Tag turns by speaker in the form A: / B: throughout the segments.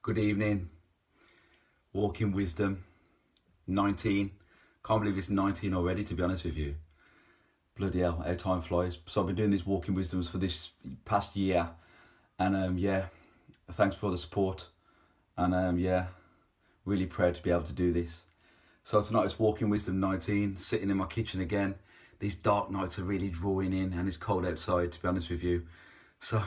A: Good evening. Walking Wisdom 19. Can't believe it's 19 already, to be honest with you. Bloody hell, how time flies. So I've been doing these Walking Wisdoms for this past year. And yeah, thanks for all the support. And yeah, really proud to be able to do this. So tonight it's Walking Wisdom 19, sitting in my kitchen again. These dark nights are really drawing in and it's cold outside, to be honest with you. So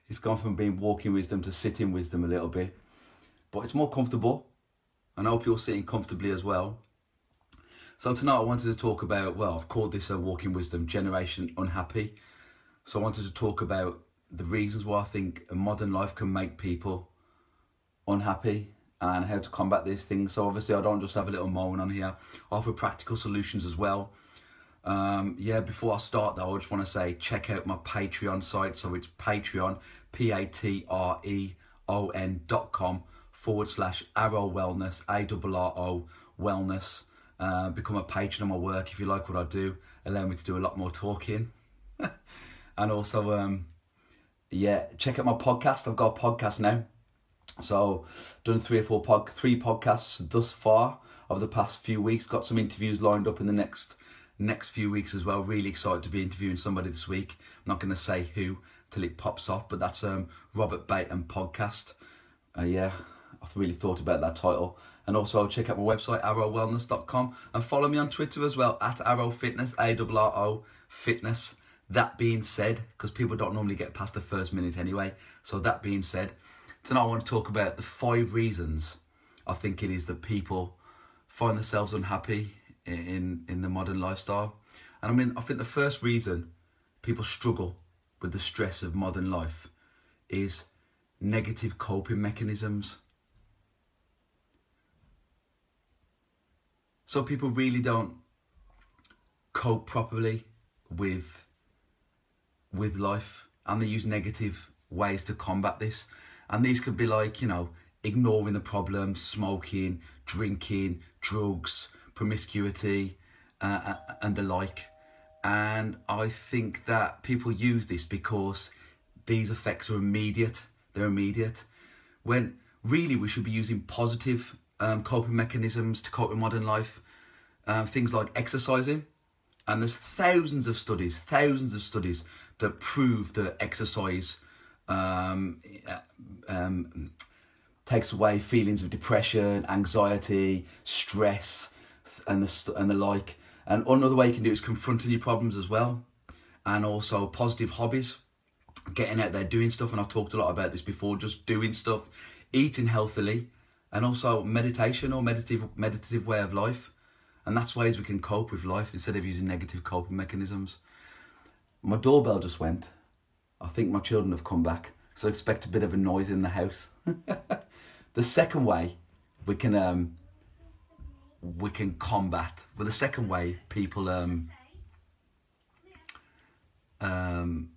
A: it's gone from being Walking Wisdom to Sitting Wisdom a little bit. But it's more comfortable. And I hope you're sitting comfortably as well. So tonight I wanted to talk about, well, I've called this a Walking Wisdom, Generation Unhappy. So I wanted to talk about the reasons why I think a modern life can make people unhappy and how to combat these things. So obviously I don't just have a little moan on here. I offer practical solutions as well. Yeah, before I start though, I just want to say check out my Patreon site. So it's Patreon, patreon.com/Arro Wellness, ARRO Wellness. Become a patron of my work if you like what I do. Allow me to do a lot more talking. And also, yeah, check out my podcast. I've got a podcast now. So done three podcasts thus far over the past few weeks. Got some interviews lined up in the next few weeks as well. Really excited to be interviewing somebody this week. I'm not going to say who till it pops off, but that's Robert Beighton podcast. Yeah, I've really thought about that title. And also check out my website, arrowwellness.com, and follow me on Twitter as well, at Arro Fitness, ARRO Fitness. That being said, because people don't normally get past the first minute anyway, so that being said, tonight I want to talk about the 5 reasons I think it is that people find themselves unhappy in the modern lifestyle. And I mean, I think the first reason people struggle with the stress of modern life is negative coping mechanisms. So people really don't cope properly with life, and they use negative ways to combat this. And these could be like, you know, ignoring the problem, smoking, drinking, drugs, promiscuity, and the like. And I think that people use this because these effects are immediate. They're immediate. When really we should be using positive coping mechanisms to cope with modern life. Things like exercising. And there's thousands of studies that prove that exercise takes away feelings of depression, anxiety, stress, and the like. And another way you can do it is confronting your problems as well. And also positive hobbies, getting out there, doing stuff. And I've talked a lot about this before, just doing stuff, eating healthily, and also meditation or meditative way of life. And that's ways we can cope with life instead of using negative coping mechanisms. My doorbell just went. I think my children have come back, so I expect a bit of a noise in the house. The second way we can combat, well, the second way people are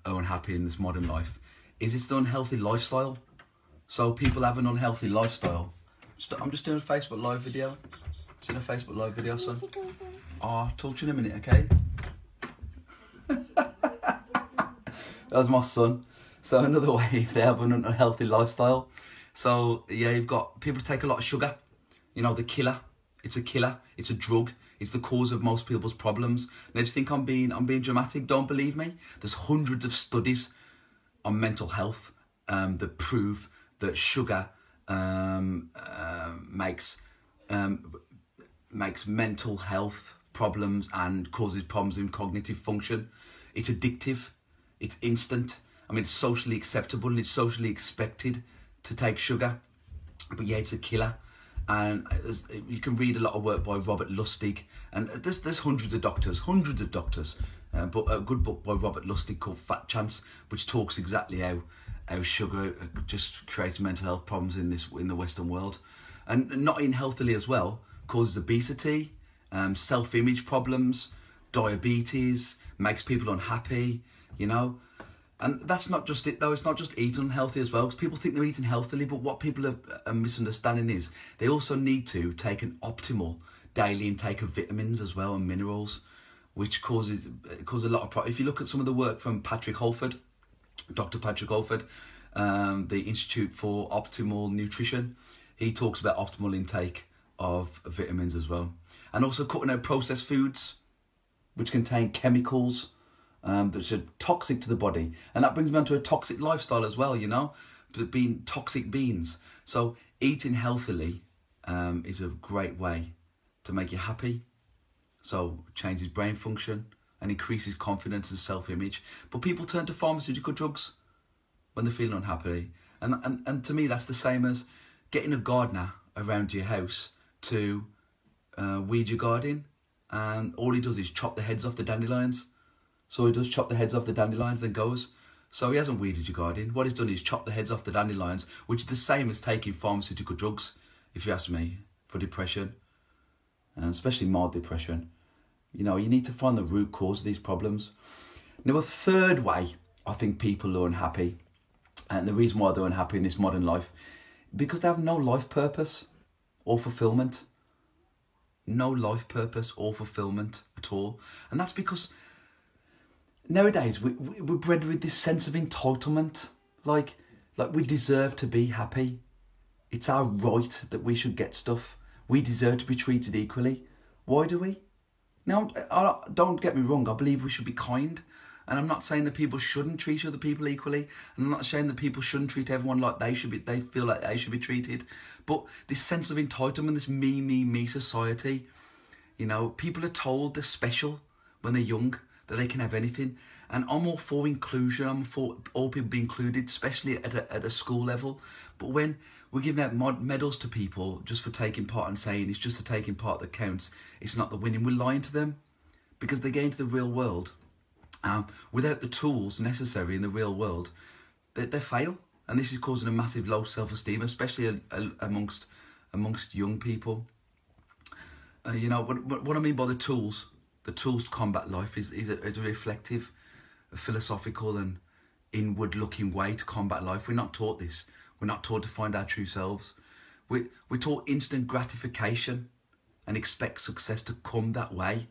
A: unhappy in this modern life is it's the unhealthy lifestyle. So people have an unhealthy lifestyle. I'm just doing a Facebook Live video. It's in a Facebook Live video, son. Oh, I'll talk to you in a minute, okay? That was my son. So another way is they have an unhealthy lifestyle. So yeah, you've got people take a lot of sugar. You know, the killer. It's a killer. It's a drug. It's the cause of most people's problems. Now, do you think I'm being dramatic? Don't believe me. There's hundreds of studies on mental health that prove that sugar makes mental health problems and causes problems in cognitive function. It's addictive. It's instant. I mean, it's socially acceptable and it's socially expected to take sugar. But yeah, it's a killer. And you can read a lot of work by Robert Lustig. And there's hundreds of doctors. But a good book by Robert Lustig called Fat Chance, which talks exactly how sugar just creates mental health problems in the Western world. And not eating healthily as well causes obesity, self-image problems, diabetes, makes people unhappy, you know. And that's not just it though, it's not just eating unhealthy as well, because people think they're eating healthily, but what people are misunderstanding is they also need to take an optimal daily intake of vitamins as well and minerals, which causes a lot of problems. If you look at some of the work from Patrick Holford, Dr. Patrick Holford, the Institute for Optimal Nutrition. He talks about optimal intake of vitamins as well. And also cutting out processed foods, which contain chemicals that are toxic to the body. And that brings me on to a toxic lifestyle as well, you know, being toxic beans. So eating healthily is a great way to make you happy. So changes brain function and increases confidence and self-image. But people turn to pharmaceutical drugs when they're feeling unhappy. And to me, that's the same as getting a gardener around your house to weed your garden, and all he does is chop the heads off the dandelions. So he does chop the heads off the dandelions, then goes. So he hasn't weeded your garden. What he's done is chop the heads off the dandelions, which is the same as taking pharmaceutical drugs, if you ask me, for depression, and especially mild depression. You know, you need to find the root cause of these problems. Now, a third way I think people are unhappy, and the reason why they're unhappy in this modern life, because they have no life purpose or fulfillment. No life purpose or fulfillment at all. And that's because nowadays we're bred with this sense of entitlement. Like we deserve to be happy. It's our right that we should get stuff. We deserve to be treated equally. Why do we? Now, don't get me wrong, I believe we should be kind. And I'm not saying that people shouldn't treat other people equally. And I'm not saying that people shouldn't treat everyone like they feel like they should be treated. But this sense of entitlement, this me society, you know, people are told they're special when they're young, that they can have anything. And I'm all for inclusion. I'm for all people be included, especially at a school level. But when we're giving out medals to people just for taking part and saying it's just the taking part that counts, it's not the winning, we're lying to them, because they get into the real world. Without the tools necessary in the real world, they fail. And this is causing a massive low self-esteem, especially amongst young people. You know, what I mean by the tools to combat life is a reflective, a philosophical and inward-looking way to combat life. We're not taught this. We're not taught to find our true selves. We're taught instant gratification and expect success to come that way,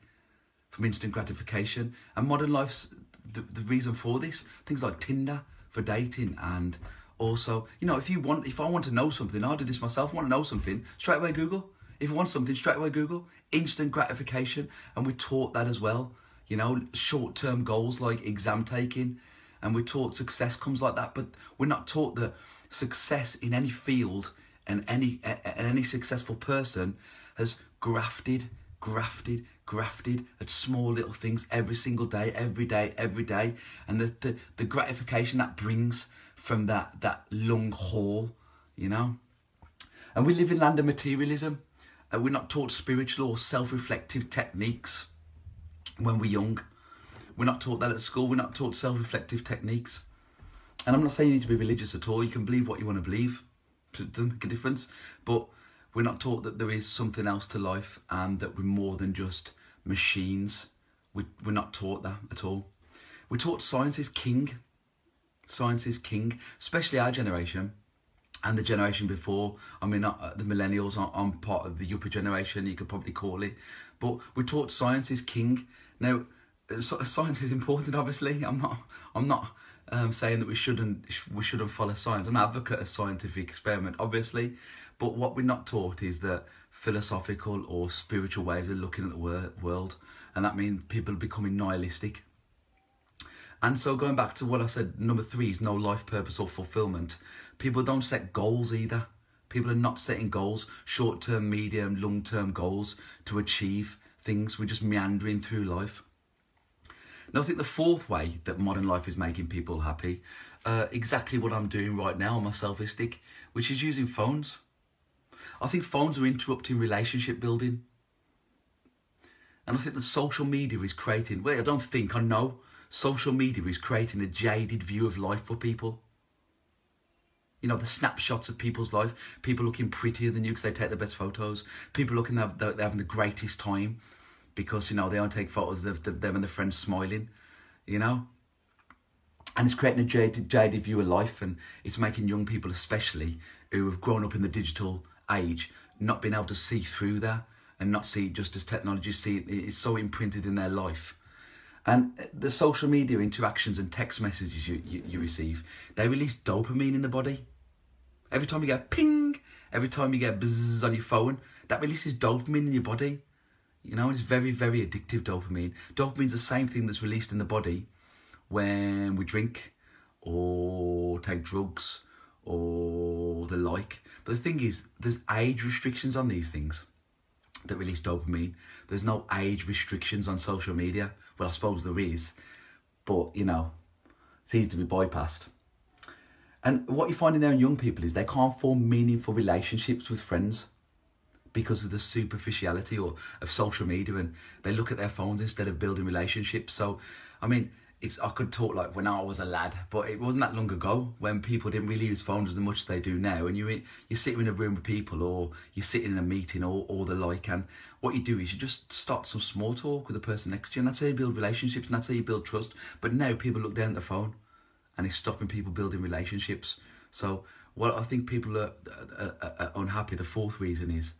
A: from instant gratification. And modern life's the reason for this. Things like Tinder for dating, and also, you know, if I want to know something, I'll do this myself. I want to know something, straight away Google. If I want something, straight away Google. Instant gratification. And we're taught that as well. You know, short-term goals like exam taking. And we're taught success comes like that. But we're not taught that success in any field and any successful person has grafted at small little things every single day, every day. And the gratification that brings from that long haul, you know. And we live in land of materialism. We're not taught spiritual or self-reflective techniques when we're young. We're not taught that at school. We're not taught self-reflective techniques. And I'm not saying you need to be religious at all. You can believe what you want to believe. It doesn't make a difference. But we're not taught that there is something else to life and that we're more than just machines. We're not taught that at all. We're taught science is king. Science is king, especially our generation. And the generation before. I mean, the millennials, I'm part of the yuppie generation, you could probably call it. But we're taught science is king. Now, science is important, obviously. I'm not saying that we shouldn't follow science. I'm an advocate of scientific experiment, obviously. But what we're not taught is that philosophical or spiritual ways of looking at the world. And that means people are becoming nihilistic. And so going back to what I said, number 3 is no life purpose or fulfillment. People don't set goals either. People are not setting goals, short-term, medium, long-term goals to achieve things. We're just meandering through life. Now, I think the 4th way that modern life is making people happy, exactly what I'm doing right now on my selfie stick, which is using phones. I think phones are interrupting relationship building. And I think that social media is creating, well, I know, social media is creating a jaded view of life for people. You know, the snapshots of people's life, people looking prettier than you because they take the best photos, people looking they're having the greatest time because, you know, they don't take photos of them and their friends smiling, you know. And it's creating a jaded view of life, and it's making young people especially who have grown up in the digital age not being able to see through that and not see it just as technology, see it is so imprinted in their life. And the social media interactions and text messages you receive, they release dopamine in the body. Every time you get ping, every time you get buzz on your phone, that releases dopamine in your body. You know, it's very, very addictive, dopamine. Dopamine's the same thing that's released in the body when we drink or take drugs or the like. But the thing is, there's age restrictions on these things that release dopamine. There's no age restrictions on social media. Well, I suppose there is, but, you know, it's easy to be bypassed. And what you're finding now in young people is they can't form meaningful relationships with friends because of the superficiality of social media, and they look at their phones instead of building relationships. So, I mean, I could talk like when I was a lad, but it wasn't that long ago when people didn't really use phones as much as they do now. And you're sitting in a room with people, or you're sitting in a meeting, or the like, and what you do is you just start some small talk with the person next to you, and that's how you build relationships, and that's how you build trust. But now people look down at the phone, and it's stopping people building relationships. So what I think people are unhappy, the fourth reason is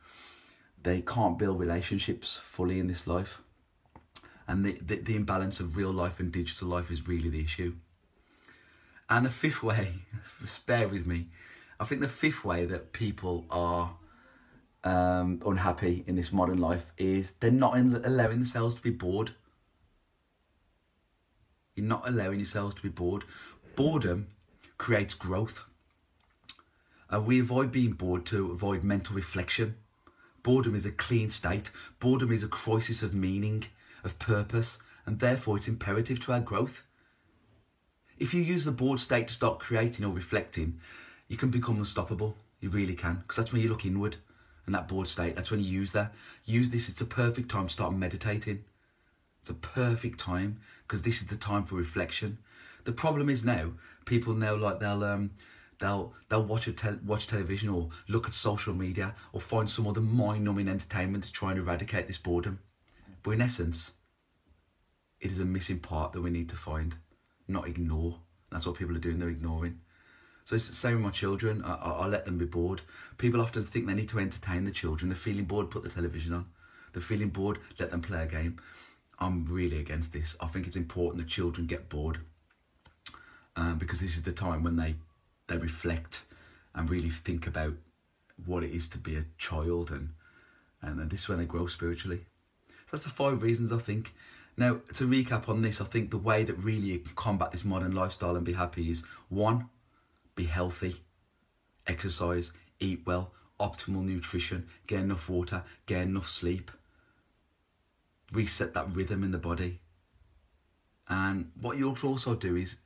A: they can't build relationships fully in this life. And the imbalance of real life and digital life is really the issue. And the fifth way, bear with me, I think the fifth way that people are unhappy in this modern life is they're not allowing themselves to be bored. You're not allowing yourselves to be bored. Boredom creates growth. We avoid being bored to avoid mental reflection. Boredom is a clean state. Boredom is a crisis of meaning, of purpose, and therefore it's imperative to our growth. If you use the bored state to start creating or reflecting, you can become unstoppable. You really can, because that's when you look inward, and that bored state, that's when you use that. Use this, it's a perfect time to start meditating. It's a perfect time, because this is the time for reflection. The problem is now, people now, like, they'll watch television or look at social media or find some other mind-numbing entertainment to try and eradicate this boredom. But in essence, it is a missing part that we need to find, not ignore. That's what people are doing, they're ignoring. So it's the same with my children. I let them be bored. People often think they need to entertain the children. They're feeling bored, put the television on. They're feeling bored, let them play a game. I'm really against this. I think it's important that children get bored, because this is the time when they reflect and really think about what it is to be a child, and this is when they grow spiritually. So that's the 5 reasons, I think. Now, to recap on this, I think the way that really you can combat this modern lifestyle and be happy is 1, be healthy, exercise, eat well, optimal nutrition, get enough water, get enough sleep, reset that rhythm in the body. And what you can also do is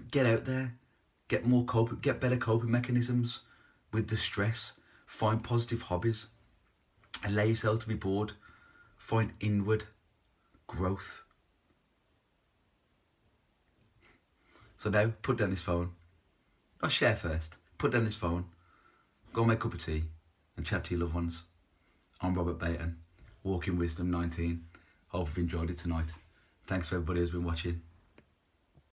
A: get out there, get better coping mechanisms with the stress, find positive hobbies, allow yourself to be bored, find inward growth. So now, put down this phone. Not share first. Put down this phone. Go make a cup of tea and chat to your loved ones. I'm Robert Beighton, Walking Wisdom 19. Hope you've enjoyed it tonight. Thanks for everybody who's been watching.